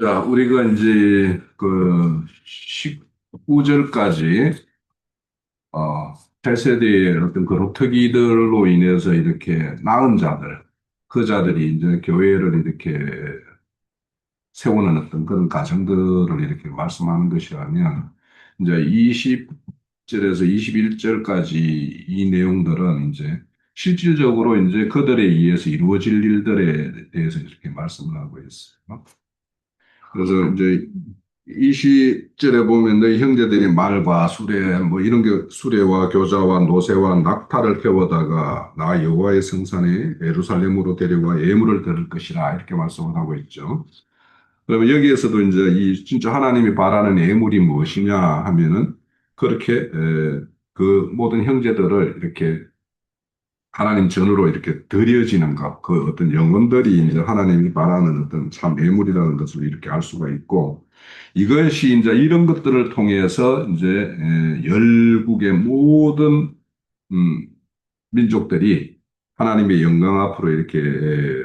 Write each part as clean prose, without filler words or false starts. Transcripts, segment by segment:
자, 우리가 이제 그 19절까지 어, 8세대의 어떤 그룹특이들로 인해서 이렇게 낳은 자들, 그 자들이 이제 교회를 이렇게 세우는 어떤 그런 가정들을 이렇게 말씀하는 것이라면, 이제 20절에서 21절까지 이 내용들은 이제 실질적으로 이제 그들에 의해서 이루어질 일들에 대해서 이렇게 말씀을 하고 있어요. 그래서 이제 20절에 보면 너희 형제들이 말과 수레 뭐 이런 게 수레와 교자와 노새와 낙타를 태워다가 나 여호와의 성산에 예루살렘으로 데려와 예물을 드릴 것이라 이렇게 말씀을 하고 있죠. 그러면 여기에서도 이제 이 진짜 하나님이 바라는 예물이 무엇이냐 하면은 그렇게 그 모든 형제들을 이렇게 하나님 전으로 이렇게 드려지는 것, 그 어떤 영혼들이 이제 하나님이 바라는 어떤 참 예물이라는 것을 이렇게 알 수가 있고, 이것이 이제 이런 것들을 통해서 이제 열국의 모든 음, 민족들이 하나님의 영광 앞으로 이렇게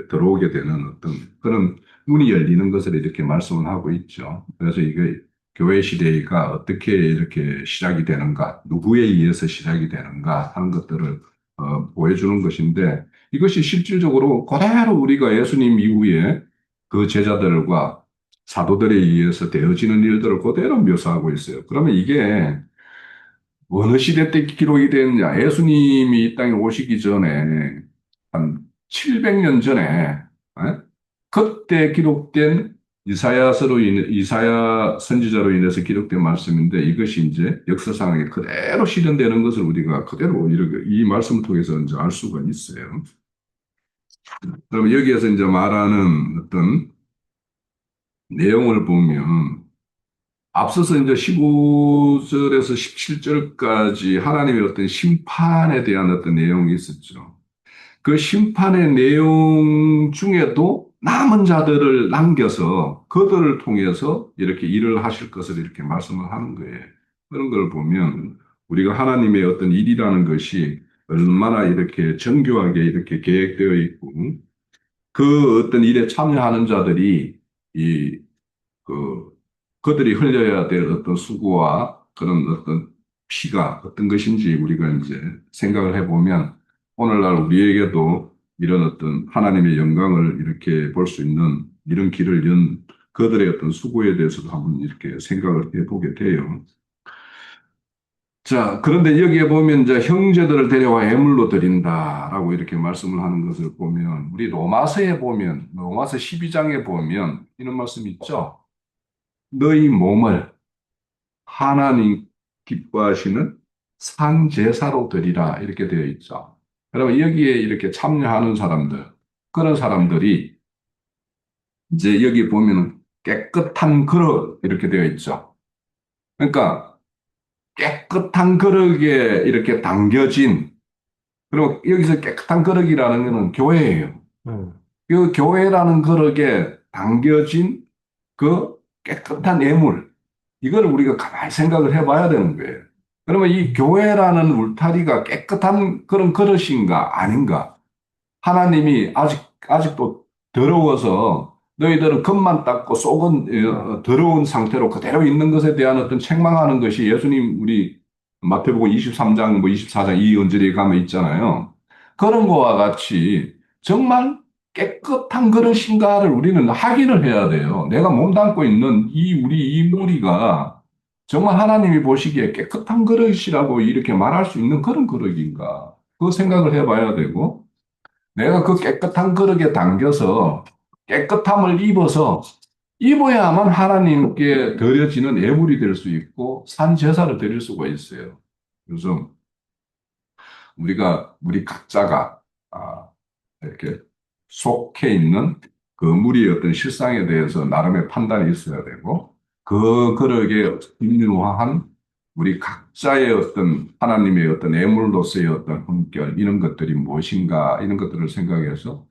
들어오게 되는 어떤 그런 문이 열리는 것을 이렇게 말씀을 하고 있죠. 그래서 이게 교회 시대가 어떻게 이렇게 시작이 되는가, 누구에 의해서 시작이 되는가 하는 것들을 보여주는 것인데, 이것이 실질적으로 그대로 우리가 예수님 이후에 그 제자들과 사도들에 의해서 되어지는 일들을 그대로 묘사하고 있어요. 그러면 이게 어느 시대 때 기록이 됐냐? 예수님이 이 땅에 오시기 전에 한 700년 전에 그때 기록된 이사야 선지자로 인해서 기록된 말씀인데 이것이 이제 역사상에 그대로 실현되는 것을 우리가 그대로 이렇게 이 말씀을 통해서 이제 알 수가 있어요. 그러면 여기에서 이제 말하는 어떤 내용을 보면 앞서서 이제 15절에서 17절까지 하나님의 어떤 심판에 대한 어떤 내용이 있었죠. 그 심판의 내용 중에도 남은 자들을 남겨서 그들을 통해서 이렇게 일을 하실 것을 이렇게 말씀을 하는 거예요. 그런 걸 보면 우리가 하나님의 어떤 일이라는 것이 얼마나 이렇게 정교하게 이렇게 계획되어 있고 그 어떤 일에 참여하는 자들이 이 그, 그들이 흘려야 될 어떤 수고와 그런 어떤 피가 어떤 것인지 우리가 이제 생각을 해보면 오늘날 우리에게도 이런 어떤 하나님의 영광을 이렇게 볼 수 있는 이런 길을 연 그들의 어떤 수고에 대해서도 한번 이렇게 생각을 해보게 돼요. 자, 그런데 여기에 보면 이제 형제들을 데려와 예물로 드린다라고 이렇게 말씀을 하는 것을 보면 우리 로마서에 보면 로마서 12장에 보면 이런 말씀이 있죠. 너희 몸을 하나님 기뻐하시는 산 제사로 드리라 이렇게 되어 있죠. 그러면 여기에 이렇게 참여하는 사람들, 그런 사람들이 이제 여기 보면은 깨끗한 그릇 이렇게 되어 있죠. 그러니까 깨끗한 그릇에 이렇게 담겨진, 그리고 여기서 깨끗한 그릇이라는 것은 교회예요. 그 교회라는 그릇에 담겨진 그 깨끗한 예물, 이걸 우리가 가만히 생각을 해봐야 되는 거예요. 그러면 이 교회라는 울타리가 깨끗한 그런 그릇인가 아닌가? 하나님이 아직도 더러워서 너희들은 겉만 닦고 속은 더러운 상태로 그대로 있는 것에 대한 어떤 책망하는 것이 예수님 우리 마태복음 23장 뭐 24장 이 언저리에 가면 있잖아요. 그런 거와 같이 정말 깨끗한 그릇인가를 우리는 확인을 해야 돼요. 내가 몸담고 있는 우리 이 무리가 정말 하나님이 보시기에 깨끗한 그릇이라고 이렇게 말할 수 있는 그런 그릇인가? 그 생각을 해봐야 되고, 내가 그 깨끗한 그릇에 담겨서 깨끗함을 입어야만 하나님께 드려지는 예물이 될 수 있고 산 제사를 드릴 수가 있어요. 그래서 우리 각자가 이렇게 속해 있는 그 무리의 어떤 실상에 대해서 나름의 판단이 있어야 되고 그 그릇에 인유한 우리 각자의 어떤 하나님의 어떤 예물로서의 어떤 품격 이런 것들이 무엇인가 이런 것들을 생각해서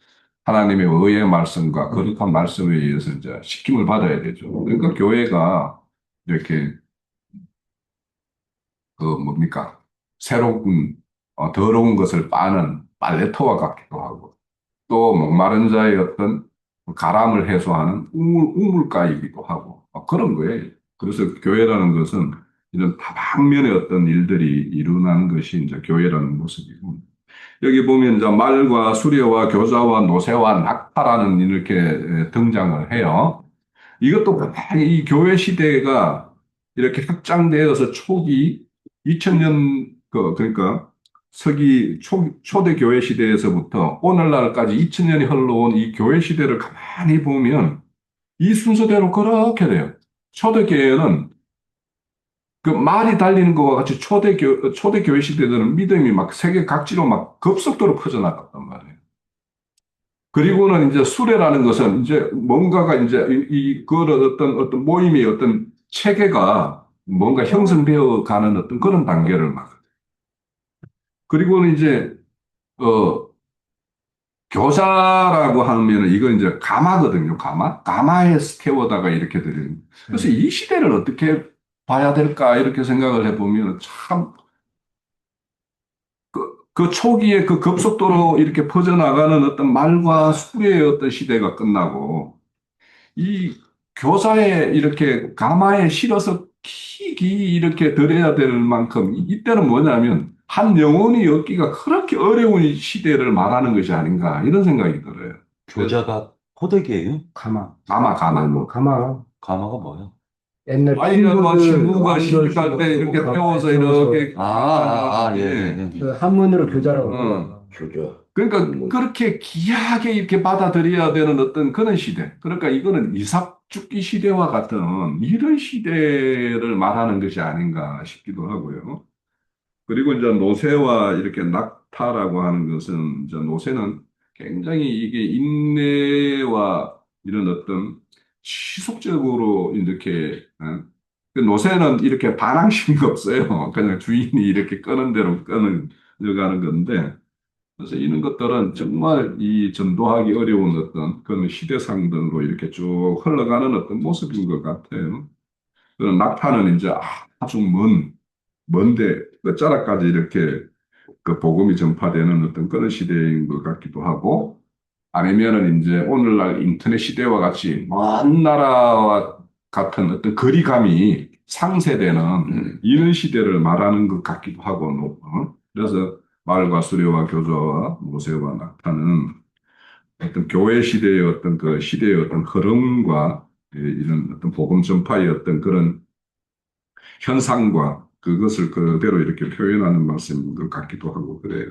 하나님의 의의 말씀과 거룩한 말씀에 의해서 이제 시킴을 받아야 되죠. 그러니까 교회가 이렇게 그 뭡니까 새로운 더러운 것을 빠는 빨래터와 같기도 하고 또 목마른 자의 어떤 가람을 해소하는 우물가이기도 하고 그런 거예요. 그래서 교회라는 것은 이런 다방면의 어떤 일들이 일어나는 것이 이제 교회라는 모습이고 여기 보면 이제 말과 수레와 교자와 노새와 낙타라는 이렇게 등장을 해요. 이것도 이 교회 시대가 이렇게 확장되어서 초기 2000년 그러니까 서기 초대 교회 시대에서부터 오늘날까지 2000년이 흘러온 이 교회 시대를 가만히 보면 이 순서대로 그렇게 돼요. 초대 교회는 그 말이 달리는 것과 같이 초대 교회 시대들은 믿음이 막 세계 각지로 막 급속도로 퍼져나갔단 말이에요. 그리고는 이제 수레라는 것은 이제 뭔가가 이제 그런 어떤 모임의 어떤 체계가 뭔가 형성되어 가는 어떤 그런 단계를 막. 그리고는 이제, 어, 교사라고 하면 이건 이제 가마거든요. 가마? 가마에 태워다가 이렇게 드리는. 그래서 이 시대를 어떻게 봐야 될까 이렇게 생각을 해보면 참 그 초기에 그 급속도로 이렇게 퍼져나가는 어떤 말과 수레의 어떤 시대가 끝나고 이 교사에 이렇게 가마에 실어서 킥이 이렇게 들어야 될 만큼 이때는 뭐냐면 한 영혼이 얻기가 그렇게 어려운 시대를 말하는 것이 아닌가 이런 생각이 들어요. 그래서 교자가 호되게요? 가마 뭐 가마가 뭐예요? 옛날 아니 뭐 친구들 친구가 왕절 시집갈 때 이렇게 태워서 태워서 이렇게 예, 예, 예. 그 한문으로 교자라고 어. 그러더라고요. 그러니까 그렇게 귀하게 이렇게 받아들여야 되는 어떤 그런 시대. 그러니까 이거는 이삭죽기 시대와 같은 이런 시대를 말하는 것이 아닌가 싶기도 하고요. 그리고 이제 노새와 이렇게 낙타라고 하는 것은 이제 노새는 굉장히 이게 인내와 이런 어떤 지속적으로 이렇게 그 노새는 이렇게 반항심이 없어요. 그냥 주인이 이렇게 끄는 대로 끄는 가는 건데 그래서 이런 것들은 정말 이 전도하기 어려운 어떤 그런 시대상들로 이렇게 쭉 흘러가는 어떤 모습인 것 같아요. 그런 낙타는 이제 아주 먼데 끝자락까지 이렇게 그 복음이 전파되는 어떤 그런 시대인 것 같기도 하고 아니면은 이제 오늘날 인터넷 시대와 같이 먼 나라와 같은 어떤 거리감이 상쇄되는 이런 시대를 말하는 것 같기도 하고 그래서 말과 수레와 교조와 모세와 낙타는 어떤 교회 시대의 어떤 그 시대의 어떤 흐름과 이런 어떤 복음 전파의 어떤 그런 현상과 그것을 그대로 이렇게 표현하는 말씀인 것 같기도 하고 그래요.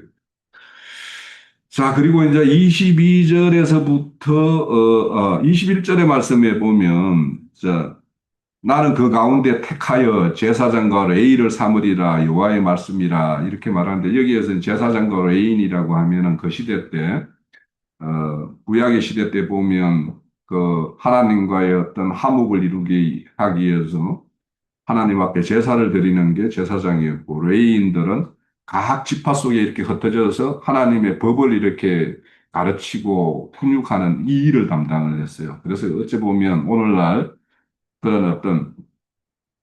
자, 그리고 이제 22절에서부터 21절의 말씀에 보면 자, 나는 그 가운데 택하여 제사장과 레위를 삼으리라 여호와의 말씀이라 이렇게 말하는데 여기에서는 제사장과 레위인이라고 하면은 그 시대 때 구약의 시대 때 보면 그 하나님과의 어떤 화목을 이루게 하기 위해서 하나님 앞에 제사를 드리는 게 제사장이었고 레위인들은 각 지파 속에 이렇게 흩어져서 하나님의 법을 이렇게 가르치고 훈육하는 이 일을 담당을 했어요. 그래서 어찌 보면 오늘날 그런 어떤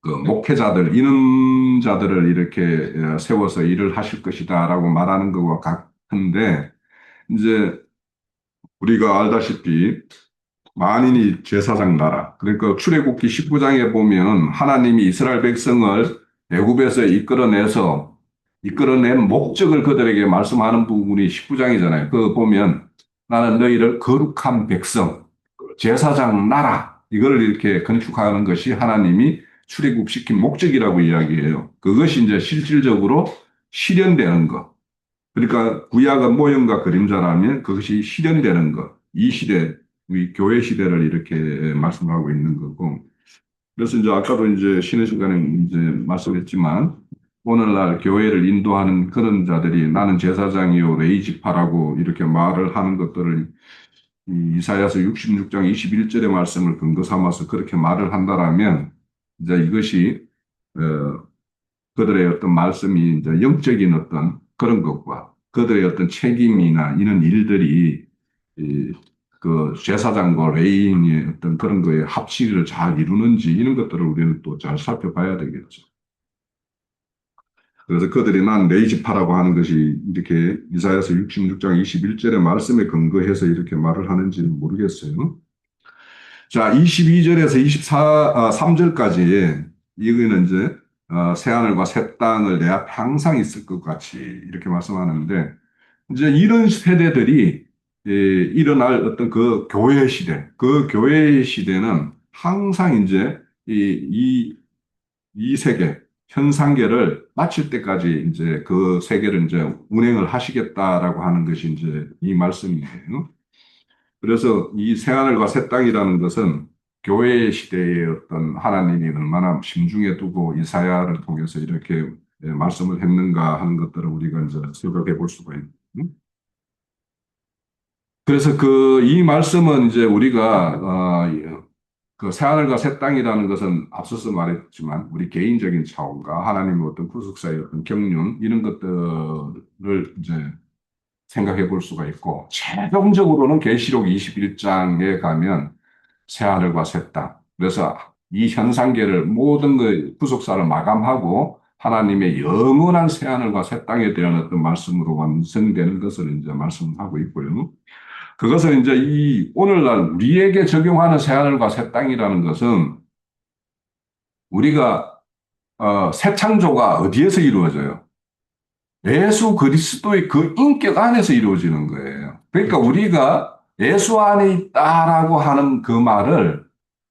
그 목회자들, 인원자들을 이렇게 세워서 일을 하실 것이다라고 말하는 것과 같은데 이제 우리가 알다시피 만인이 제사장 나라. 그러니까 출애굽기 19장에 보면 하나님이 이스라엘 백성을 애굽에서 이끌어낸 목적을 그들에게 말씀하는 부분이 19장이잖아요. 그 보면 나는 너희를 거룩한 백성, 제사장 나라 이거를 이렇게 건축하는 것이 하나님이 출애굽시킨 목적이라고 이야기해요. 그것이 이제 실질적으로 실현되는 것. 그러니까 구약은 모형과 그림자라면 그것이 실현되는 것. 이 시대, 우리 교회 시대를 이렇게 말씀하고 있는 거고. 그래서 이제 아까도 이제 쉬는 시간에 이제 말씀했지만 오늘날 교회를 인도하는 그런 자들이 나는 제사장이요 레위 지파라고 이렇게 말을 하는 것들을 이 이사야서 66장 21절의 말씀을 근거 삼아서 그렇게 말을 한다라면 이제 이것이 그들의 어떤 말씀이 이제 영적인 어떤 그런 것과 그들의 어떤 책임이나 이런 일들이 그 제사장과 레위인의 어떤 그런 거에 합치를 잘 이루는지 이런 것들을 우리는 또 잘 살펴봐야 되겠죠. 그래서 그들이 난 내 지파라고 하는 것이 이렇게 이사야서 66장 21절의 말씀에 근거해서 이렇게 말을 하는지는 모르겠어요. 자, 22절에서 3절까지 이거는 이제 새하늘과 새 땅을 내 앞에 항상 있을 것 같이 이렇게 말씀하는데 이제 이런 세대들이 일어날 어떤 그 교회 시대, 그 교회의 시대는 항상 이제 이 세계, 현상계를 마칠 때까지 이제 그 세계를 이제 운행을 하시겠다라고 하는 것이 이제 이 말씀이에요. 그래서 이 새하늘과 새 땅이라는 것은 교회 시대의 어떤 하나님이 얼마나 심중에 두고 이사야를 통해서 이렇게 말씀을 했는가 하는 것들을 우리가 이제 생각해 볼 수가 있는. 그래서 이 말씀은 이제 우리가 그 새하늘과 새 땅이라는 것은 앞서서 말했지만 우리 개인적인 차원과 하나님의 어떤 구속사의 어떤 경륜 이런 것들을 이제 생각해 볼 수가 있고 최종적으로는 계시록 21장에 가면 새하늘과 새 땅. 그래서 이 현상계를 모든 그 구속사를 마감하고 하나님의 영원한 새하늘과 새 땅에 대한 어떤 말씀으로 완성되는 것을 이제 말씀하고 있고요. 그것은 이제 이 오늘날 우리에게 적용하는 새하늘과 새 땅이라는 것은 우리가 새 창조가 어디에서 이루어져요? 예수 그리스도의 그 인격 안에서 이루어지는 거예요. 그러니까 우리가 예수 안에 있다라고 하는 그 말을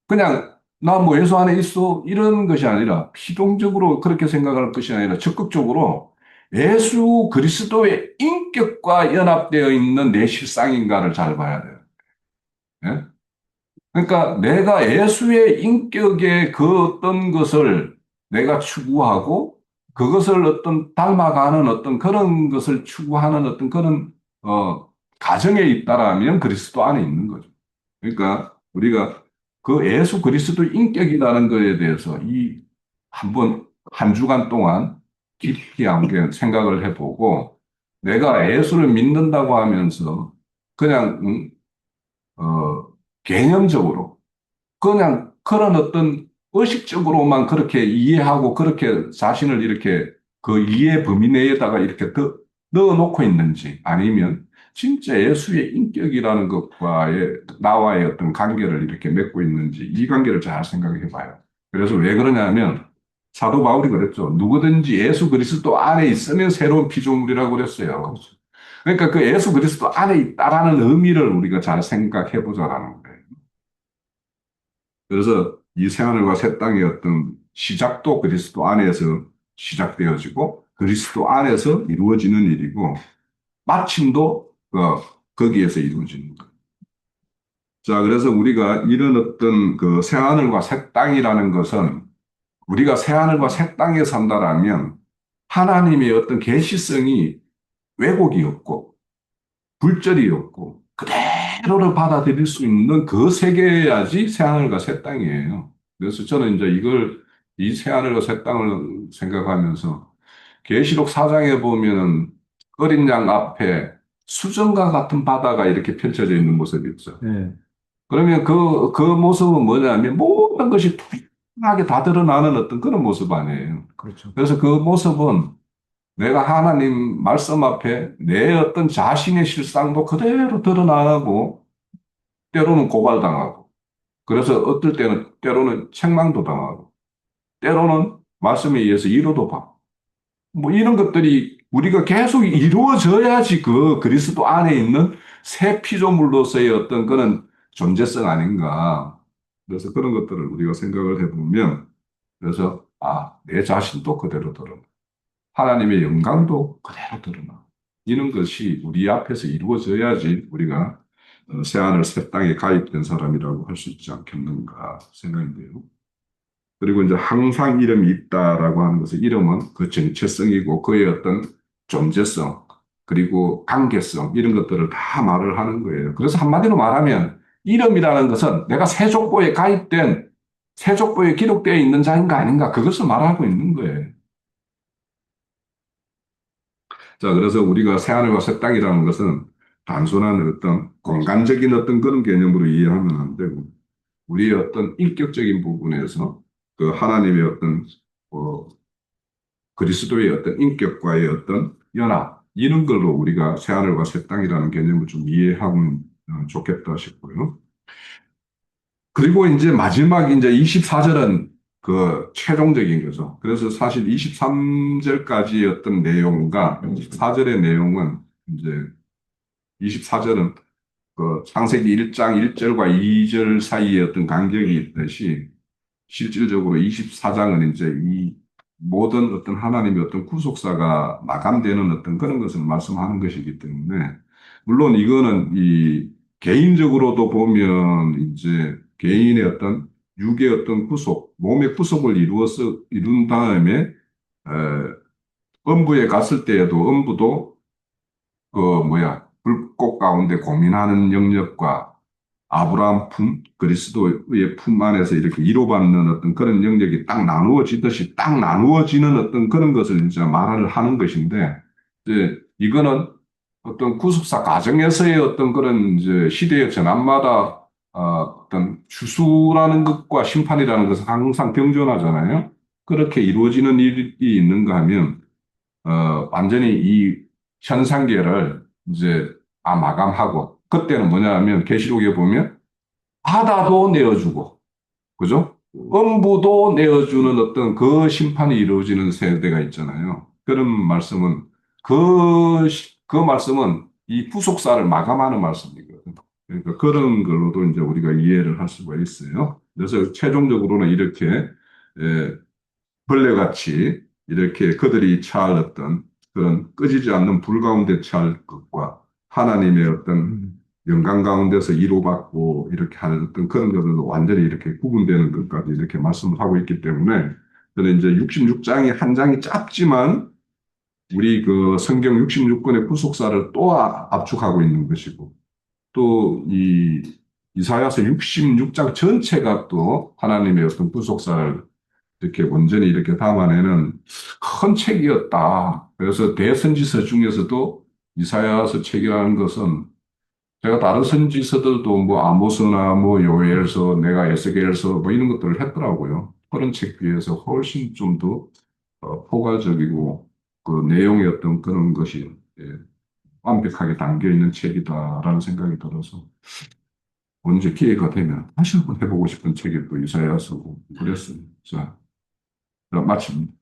그냥 나 뭐 예수 안에 있어 이런 것이 아니라 피동적으로 그렇게 생각할 것이 아니라 적극적으로 예수 그리스도의 인격과 연합되어 있는 내 실상인가를 잘 봐야 돼요. 예? 그러니까 내가 예수의 인격의 그 어떤 것을 내가 추구하고 그것을 어떤 닮아가는 어떤 그런 것을 추구하는 어떤 그런 가정에 있다라면 그리스도 안에 있는 거죠. 그러니까 우리가 그 예수 그리스도 인격이라는 것에 대해서 이 한번 한 주간 동안 깊이 한번 생각을 해보고 내가 예수를 믿는다고 하면서 그냥 개념적으로 그냥 그런 어떤 의식적으로만 그렇게 이해하고 그렇게 자신을 이렇게 그 이해 범위 내에다가 이렇게 넣어놓고 있는지 아니면 진짜 예수의 인격이라는 것과의 나와의 어떤 관계를 이렇게 맺고 있는지 이 관계를 잘 생각해 봐요. 그래서 왜 그러냐면 사도 바울이 그랬죠. 누구든지 예수 그리스도 안에 있으면 새로운 피조물이라고 그랬어요. 그러니까 그 예수 그리스도 안에 있다라는 의미를 우리가 잘 생각해 보자라는 거예요. 그래서 이 새하늘과 새 땅의 어떤 시작도 그리스도 안에서 시작되어지고 그리스도 안에서 이루어지는 일이고 마침도 거기에서 이루어지는 거예요. 자, 그래서 우리가 이런 어떤 그 새하늘과 새 땅이라는 것은 우리가 새하늘과 새 땅에 산다라면 하나님의 어떤 계시성이 왜곡이 없고 불절이 없고 그대로를 받아들일 수 있는 그 세계야지 새하늘과 새 땅이에요. 그래서 저는 이제 이 새하늘과 새 땅을 생각하면서 계시록 4장에 보면은 어린 양 앞에 수정과 같은 바다가 이렇게 펼쳐져 있는 모습이 있죠. 네. 그러면 그 모습은 뭐냐면 모든 것이 투명하게 다 드러나는 어떤 그런 모습 아니에요. 그렇죠. 그래서 그 모습은 내가 하나님 말씀 앞에 내 어떤 자신의 실상도 그대로 드러나고 때로는 고발당하고 그래서 어떨 때로는 책망도 당하고 때로는 말씀에 의해서 위로도 받고 뭐 이런 것들이 우리가 계속 이루어져야지 그 그리스도 안에 있는 새 피조물로서의 어떤 그런 존재성 아닌가. 그래서 그런 것들을 우리가 생각을 해보면 그래서 내 자신도 그대로 드러나. 하나님의 영광도 그대로 드러나. 이런 것이 우리 앞에서 이루어져야지 우리가 새하늘 새 땅에 가입된 사람이라고 할 수 있지 않겠는가 생각인데요. 그리고 이제 항상 이름이 있다라고 하는 것은 이름은 그 정체성이고 그의 어떤 존재성 그리고 관계성 이런 것들을 다 말을 하는 거예요. 그래서 한마디로 말하면 이름이라는 것은 내가 세족보에 가입된 세족보에 기록되어 있는 자인가 아닌가 그것을 말하고 있는 거예요. 자, 그래서 우리가 새하늘과 새 땅이라는 것은 단순한 어떤 공간적인 어떤 그런 개념으로 이해하면 안 되고 우리의 어떤 인격적인 부분에서 그 하나님의 어떤 어, 그리스도의 어떤 인격과의 어떤 연합, 이런 걸로 우리가 새하늘과 새 땅이라는 개념을 좀 이해하면 좋겠다 싶고요. 그리고 이제 마지막 이제 24절은 그 최종적인 거죠. 그래서 사실 23절까지의 어떤 내용과 24절의 내용은 이제 24절은 그 창세기 1장 1절과 2절 사이에 어떤 간격이 있듯이 실질적으로 24장은 이제 이 모든 어떤 하나님의 어떤 구속사가 마감되는 어떤 그런 것을 말씀하는 것이기 때문에 물론 이거는 이 개인적으로도 보면 이제 개인의 어떤 육의 어떤 구속, 몸의 구속을 이룬 다음에 음부에 갔을 때에도 음부도 그 뭐야 불꽃 가운데 고민하는 영역과 아브라함 품, 그리스도의 품 안에서 이렇게 이루받는 어떤 그런 영역이 딱 나누어지듯이 딱 나누어지는 어떤 그런 것을 이제 말을 하는 것인데, 이제 이거는 어떤 구속사 과정에서의 어떤 그런 이제 시대의 전환마다 어떤 추수라는 것과 심판이라는 것은 항상 병존하잖아요. 그렇게 이루어지는 일이 있는가 하면, 완전히 이 현상계를 이제 마감하고, 그때는 뭐냐 하면 계시록에 보면 바다도 내어주고, 그죠? 음부도 내어주는 어떤 그 심판이 이루어지는 세대가 있잖아요. 그런 말씀은, 그 말씀은 이 구속사를 마감하는 말씀이거든요. 그러니까 그런 걸로도 이제 우리가 이해를 할 수가 있어요. 그래서 최종적으로는 이렇게, 벌레같이 이렇게 그들이 처할 어떤 그런 꺼지지 않는 불 가운데 처할 것과 하나님의 어떤 영광 가운데서 이루받고 이렇게 하는 어떤 그런 것들도 완전히 이렇게 구분되는 것까지 이렇게 말씀을 하고 있기 때문에 저는 이제 66장이 한 장이 짧지만 우리 그 성경 66권의 구속사를 또 압축하고 있는 것이고 또 이 이사야서 66장 전체가 또 하나님의 어떤 구속사를 이렇게 온전히 이렇게 담아내는 큰 책이었다. 그래서 대선지서 중에서도 이사야서 책이라는 것은 제가 다른 선지서들도 뭐 아모스나 뭐 요엘서, 내가 에스겔서 뭐 이런 것들을 했더라고요. 그런 책 비해서 훨씬 좀 더 포괄적이고 그 내용의 어떤 그런 것이 완벽하게 담겨 있는 책이다라는 생각이 들어서 언제 기회가 되면 다시 한번 해보고 싶은 책이 또 이사야서고 그랬습니다. 자, 마칩니다.